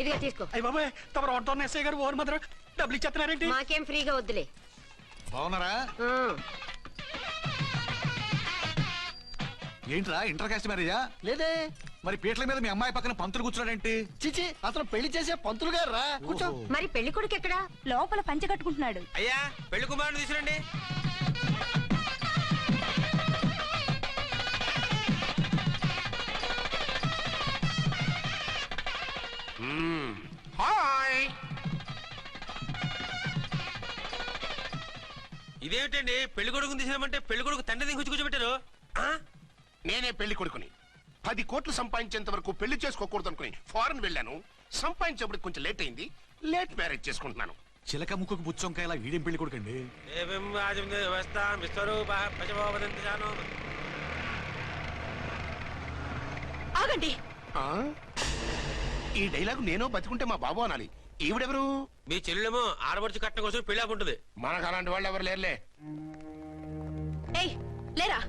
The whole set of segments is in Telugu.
ఇదిగా తీసుకో. అయ్య బాబాయ్, తమరు ఆటో ఎస్ఐ గారు ఓన్ మాత్రం డబ్బులు ఇచ్చేస్తున్నారేంటి? మాకేం ఫ్రీగా వద్దులే. బాగున్నారా? ఏంట్రా ఇంటర్ కాస్ట్ మ్యారేజా? లేదే. మరి పీటల మీద మీ అమ్మాయి పక్కన పంతులు కూర్చున్నాడేంటి? చిచి, అతను పెళ్లి చేసే పంతులు గారు రా. కూర్చో. మరి పెళ్లి కొడుకు ఎక్కడా? లోపల పంచె కట్టుకుంటున్నాడు. అయ్యా, పెళ్లి కుమారుని తీసుకురండి. హాయ్. ఇదేమిటండి, పెళ్లి కొడుకుని తీసినామంటే పెళ్లి కొడుకు తండ్రి దిగి కూర్చోబెట్టారు. నేనే పెళ్లి కొడుకుని. 10 కోట్లు సంపాదించేంత వరకు పెళ్లి చేసుకోకూడదు అనుకుని ఫారెన్ వెళ్ళాను. సంపాదించేప్పుడు కొంచెం లేట్ అయింది. లేట్ మ్యారేజ్ చేసుకుంటున్నాను. చిలక ముక్కుకు బుచ్చొంకాయలా వీడేం పెళ్లి కొడుకండి? ఆగండి. ఈ డైలాగ్ నేను బతికుంటే మా బాబు అనాలి. ఈవిడెవరు? మీ చెల్లెమో ఆడబడుచు కట్టడం కోసం పెళ్లి ఆపుంటది. మనకు అలాంటి వాళ్ళు ఎవరు లేరులే. ఏయ్, లేరా.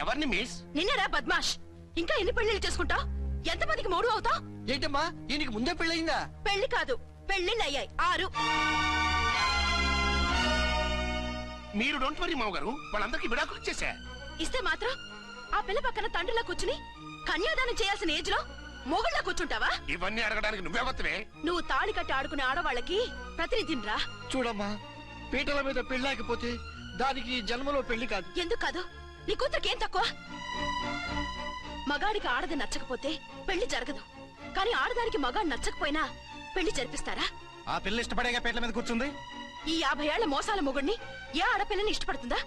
ఎవరిని మిస్? నిన్నరా బద్మాష్. ఇంకా ఎన్ని పెళ్లిళ్ళు చేసుకుంటా? ఎంతమందికి మూడు అవుతా? ఏంటమ్మా, ఈయనకి ముందే పెళ్ళయిందా? పెళ్లి కాదు, పెళ్లిళ్ళు అయ్యాయి 6. మీరు డోంట్ వరీ మామగారు, వాళ్ళందరికీ విడాకులు ఇచ్చేసా. ఇస్తే మాత్రం ఆ పిల్ల పక్కన తండ్రిలా కూర్చుని కన్యాదానం చేయాల్సిన ఏజ్ లో మొగుళ్ళ కూర్చుంటావా? ఇవన్నీ అడగడానికి నువ్వెవత్తవే? నువ్వు తాళి కట్టి ఆడుకునే ఆడవాళ్ళకి ప్రతినిధిరా. చూడమ్మా, పీటల మీద పెళ్ళాకపోతే దానికి ఈ జన్మలో పెళ్లి కాదు. ఎందుకు కాదు? నీ కూతురికేం తక్కువ? మగాడికి ఆడది నచ్చకపోతే పెళ్లి జరగదు. కానీ ఆడదానికి మగాడు నచ్చకపోయినా పెళ్లి జరిపిస్తారా? ఆ పిల్ల ఇష్టపడేగా పీటల మీద కూర్చుంది. ఈ 50 ఏళ్ల మోసాల మొగుడిని ఏ ఆడపిల్లని ఇష్టపడుతుందా?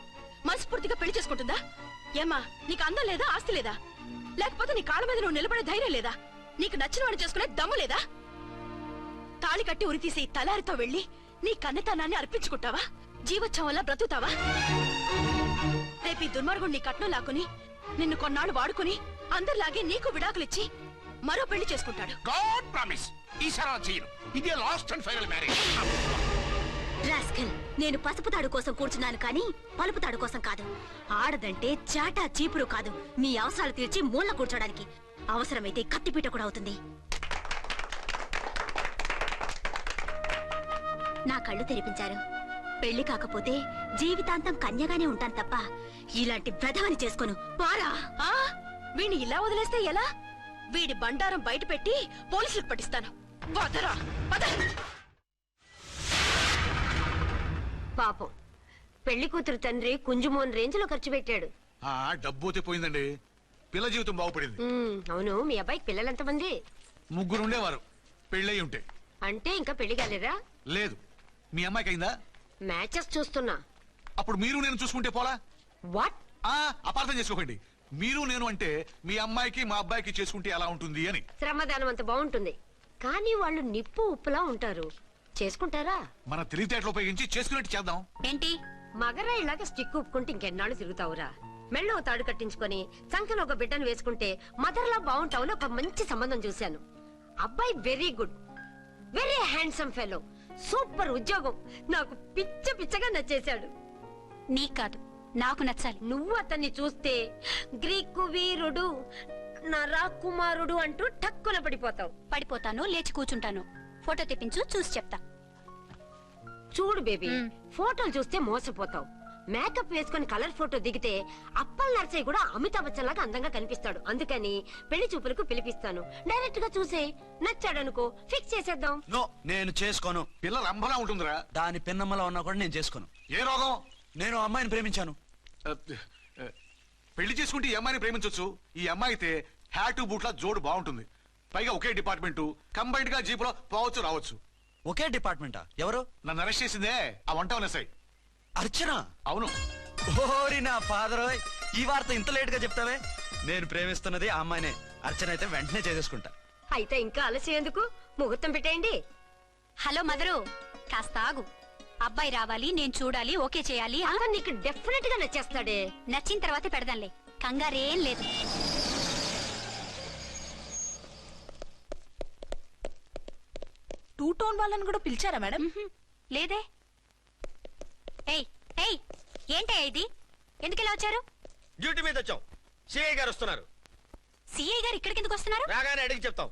మనస్ఫూర్తిగా పెళ్లి చేసుకుంటుందా? ఏమ్మా, నీకు అందం లేదా, ఆస్తి లేదా? లేకపోతే నీ కాళ్ళ మీద నువ్వు నిలబడే ధైర్యం లేదా? నీకు నచ్చిన వాడు చేసుకునే దమ్ము లేదా? తాళి కట్టి ఉరితీసే ఈ తలారితో వెళ్లి నీ కన్నెతనాన్ని అర్పించుకుంటావా? జీవోత్సవం వల్ల బ్రతుకుతావా? రేపు ఈ దుర్మార్గుడు నీ కట్నం లాక్కుని నిన్ను కొన్నాళ్ళు వాడుకుని అందరిలాగే నీకు విడాకులిచ్చి మరో పెళ్లి చేసుకుంటాడు. గాడ్ ప్రామిస్, ఈసారి అలా చేయను. ఇదే last and final marriage. Rascal, నేను పసుపు తాడు కోసం కూర్చున్నాను కానీ పలుపు తాడు కోసం కాదు. ఆడదంటే చాటా చీపురు కాదు, నీ అవసరాలు తీర్చి మూల కూర్చోడానికి. అవసరమైతే కత్తిపీట కూడా అవుతుంది. నా కళ్ళు తెరిపించారు. పెళ్లి కాకపోతే జీవితాంతం కన్యగానే ఉంటాను తప్ప ఇలాంటి బ్రధవని చేసుకోను. పారా. వీణ్ణి ఇలా వదిలేస్తే ఎలా? వీడి బండారం బయట పెట్టి పోలీసులకు పట్టిస్తాను. వదరా, వద. పాపం, పెళ్లి కూతురు తండ్రి కుంజుమోన్ రేంజ్ లో ఖర్చు పెట్టాడు. ఆ డబ్బు పోయిందండి. పిల్ల జీవితం బాగుపడింది. అవును, మీ అబ్బాయికి పిల్లలెంతమంది? 3 ఉండేవారు. పెళ్ళయి ఉంటే. అంటే ఇంకా పెళ్లి కాలేదా? లేదు. మీ అమ్మాయికి అయిందా? మ్యాచెస్ చూస్తున్నా. అప్పుడు మీరు నేను చూసుకుంటే పోలా? వాట్? అపార్థం చేసుకోకండి. మీరు నేను అంటే మీ అమ్మాయికి మా అబ్బాయికి చేసుకుంటే ఎలా ఉంటుంది అని. శ్రమదానం అంత బాగుంటుంది, కానీ వాళ్ళు నిప్పు ఉప్పులా ఉంటారు. చేసుకుంటారా? మన తెలివితేటలు ఉపయోగించి చేసుకున్నట్టు చేద్దాం. ఏంటి? మగరా ఇలాగ స్టిక్ ఉప్పుకుంటే ఇంకెన్నాళ్ళు తిరుగుతావురా? మెళ్ళో తాడు కట్టించుకొని సంఖ్యలో ఒక బిడ్డను వేసుకుంటే మదర్లా బాగుంటావుని ఒక మంచి సంబంధం చూశాను. అబ్బాయి very good, very handsome fellow, super ఉద్యోగం. నాకు పిచ్చగా నచ్చేశాడు. నీకు కాదు, నాకు నచ్చాలి. నువ్వు అతన్ని చూస్తే గ్రీకు వీరుడు, నా రాకుమారుడు అంటూ టక్కున పడిపోతావు. పడిపోతాను, లేచి కూర్చుంటాను. ఫోటో తెప్పించు, చూసి చెప్తా. చూడు బేబీ, ఫోటోలు చూస్తే మోసపోతావు. మేకప్ వేసుకుని కలర్ ఫోటో దిగితే అప్పల్ నర్సయ్య కూడా అమితాబ్ బచ్చన్ లాగా అందంగా కనిపిస్తాడు. అందుకని పెళ్లి చూపులకు పిలిపిస్తాను. డైరెక్ట్ గా చూసే నచ్చాడనుకో, ఫిక్స్ చేసేద్దాం. నో, నేను చేసుకోను. పిల్ల రంభలా ఉంటుందిరా. దాని పిన్నమ్మలా ఉన్నా కూడా నేను చేసుకోను. ఏ రోగం? నేను అమ్మాయిని ప్రేమించాను. పెళ్లి చేసుకుంటే ఈ అమ్మాయిని ప్రేమించొచ్చు. ఈ అమ్మాయి అయితే హ్యాటు బూట్ల జోడు బాగుంటుంది. పైగా ఒకే డిపార్ట్మెంట్, కంబైన్డ్ గా జీపులో పోవచ్చు రావచ్చు. ఒకే డిపార్ట్మెంటా? ఎవరు? నన్ను అరెస్ట్ చేసిందే ఆ వంట ఎస్ఐ. అర్చన? అవును. ఓరి నా ఫాదర్, ఈ వార్త ఇంత లేట్ గా చెప్తావే. నేను ప్రేమిస్తున్నది ఆ అమ్మాయినే. అర్చన అయితే వెంటనే చేసేసుకుంటా. అయితే ఇంకా ఆలస్యం ఎందుకు? ముహూర్తం పెట్టేయండి. హలో మదరు, కాస్త ఆగు. అబ్బాయి రావాలి, నేను చూడాలి, ఓకే చేయాలి. అతను నీకు డెఫినెట్ గా నచ్చేస్తాడే. నచ్చిన తర్వాతే పెడదాంలే, కంగారేం లేదు. 2 టోన్ వాళ్ళని కూడా పిలిచారా మేడం? లేదే. ఏయ్ ఏయ్, ఏంటే ఇది? ఎందుకెలా వచ్చారు? డ్యూటీ మీద వచ్చాం. సిఐ గారు వస్తున్నారు. సిఐ గారు ఇక్కడికి ఎందుకు వస్తున్నారు? రాగానే అడిగి చెప్తాం.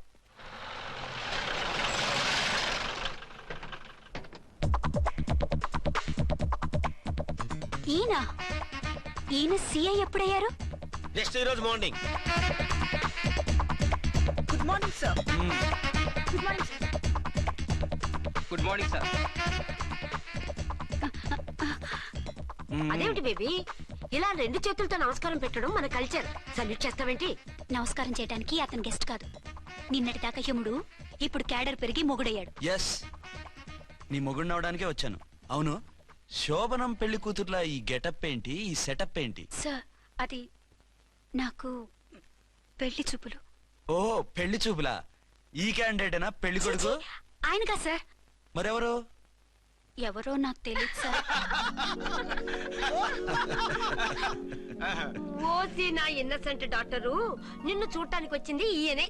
ఈయన సిఐ ఎప్పుడయ్యారు? నెక్స్ట్ ఈ రోజు morning. Good morning sir. Good morning sir. Good morning sir. అదేమిటి బేబీ ఇలా 2 చేతులతో నమస్కారం పెట్టడం మన కల్చర్. సల్యూట్ చేస్తావేంటి? నమస్కారం చేయడానికి అతను గెస్ట్ కాదు. నిన్నటి దాకా యముడు, ఇప్పుడు క్యాడర్ పెరిగి మొగుడయ్యాడు. ఎస్, నీ మొగుడినవడానికే వచ్చాను. అవును, శోభనం పెళ్లి కూతుర్లా ఈ గెటప్ ఏంటి, ఈ సెటప్ ఏంటి? సార్, అది నాకు పెళ్లి చూపులు. ఓ, పెళ్లి చూపులా? ఈ క్యాండిడేటేనా పెళ్లి కొడుకు? ఆయనగా సార్. మరెవరు? ఎవరో నాకు తెలియదు సార్. ఓసి నా ఇన్నసెంట్ డాక్టరు, నిన్ను చూడటానికి వచ్చింది ఈయనే.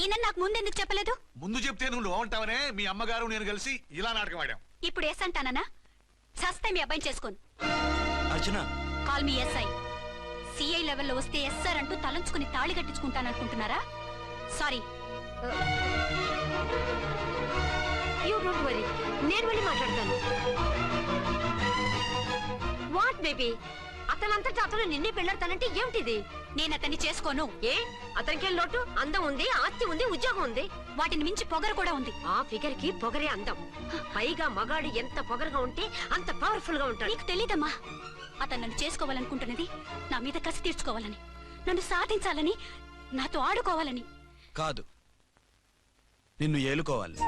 ఈయన నాకు ముందెందుకు చెప్పలేదు? ముందు చెప్తే నువ్వు బాగుంటావనే మీ అమ్మగారు నేను కలిసి ఇలా నాటకం ఆడాం. ఇప్పుడు ఎస్ అంటానా? సస్తే మీ అబ్బాయిని చేసుకోను. అర్చన, కాల్ మీ ఎస్ఐ. సిఐ లెవెల్లో వస్తే ఎస్ఆర్ అంటూ తలంచుకుని తాళి కట్టించుకుంటాననుకుంటున్నారా? సారీ. యూ డోంట్ వరీ, నేను వెళ్ళి మాట్లాడతాను. వాట్ బేబీ, అతనంతటా అతను నిన్నే పెళ్ళాడతానంటే ఏమిటిది? నేను అతన్ని చేసుకోను. ఏ, అతనికేం లోటు? అందం ఉంది, ఆస్తి ఉంది, ఉద్యోగం ఉంది. వాటిని మించి పొగరు కూడా ఉంది. ఆ ఫిగర్ కి పొగరే అందం. పైగా మగాడు ఎంత పొగరుగా ఉంటే అంత పవర్ఫుల్ గా ఉంటాడు. నీకు తెలీదమ్మా, అతను నన్ను చేసుకోవాలనుకుంటున్నది నా మీద కసి తీర్చుకోవాలని, నన్ను సాధించాలని, నాతో ఆడుకోవాలని కాదు, నిన్ను ఏలుకోవాలి.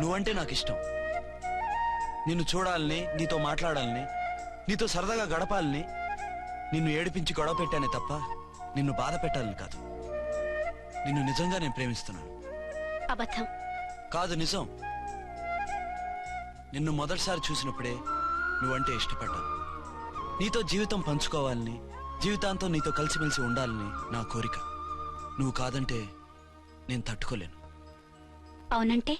నువ్వంటే నాకు ఇష్టం. నిన్ను చూడాలని, నీతో మాట్లాడాలని, నీతో సరదాగా గడపాలని, నిన్ను ఏడిపించి గొడవ పెట్టానే తప్ప నిన్ను బాధ పెట్టాలని కాదు. నిన్ను నిజంగా నేను ప్రేమిస్తున్నాను. అబద్ధం. కాదు, నిజం. నిన్ను మొదటిసారి చూసినప్పుడే నువ్వంటే ఇష్టపడ్డాను. నీతో జీవితం పంచుకోవాలని, జీవితాంతం నీతో కలిసిమెలిసి ఉండాలని నా కోరిక. నువ్వు కాదంటే నేను తట్టుకోలేను. అవునంటే